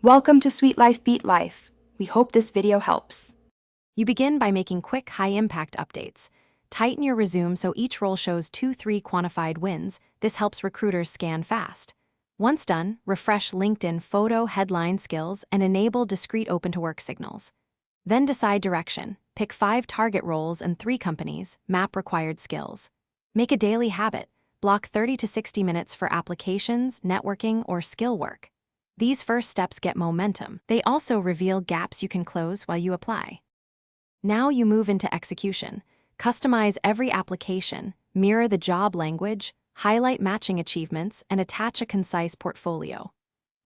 Welcome to Sweet Life Beat Life. We hope this video helps. You begin by making quick, high-impact updates. Tighten your resume so each role shows 2-3 quantified wins. This helps recruiters scan fast. Once done, refresh LinkedIn photo headline skills and enable discrete open-to-work signals. Then decide direction. Pick 5 target roles and 3 companies. Map required skills. Make a daily habit. Block 30 to 60 minutes for applications, networking, or skill work. These first steps get momentum. They also reveal gaps you can close while you apply. Now you move into execution. Customize every application, mirror the job language, highlight matching achievements, and attach a concise portfolio.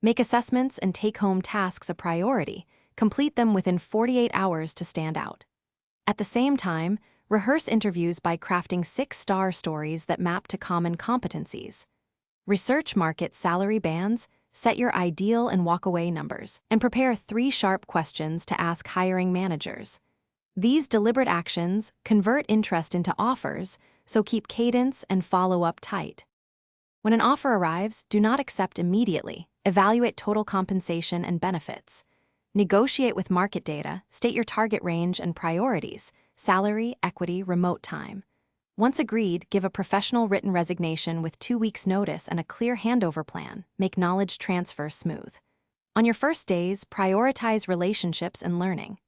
Make assessments and take-home tasks a priority. Complete them within 48 hours to stand out. At the same time, rehearse interviews by crafting 6-star stories that map to common competencies. Research market salary bands, set your ideal and walk-away numbers, and prepare 3 sharp questions to ask hiring managers. These deliberate actions convert interest into offers, so keep cadence and follow-up tight. When an offer arrives, do not accept immediately. Evaluate total compensation and benefits. Negotiate with market data, state your target range and priorities, salary, equity, remote time. Once agreed, give a professional written resignation with 2 weeks' notice and a clear handover plan. Make knowledge transfer smooth. On your first days, prioritize relationships and learning.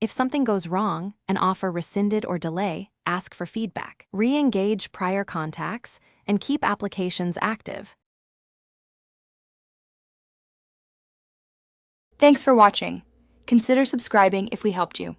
If something goes wrong, an offer rescinded or delay, ask for feedback. Re-engage prior contacts and keep applications active. Thanks for watching. Consider subscribing if we helped you.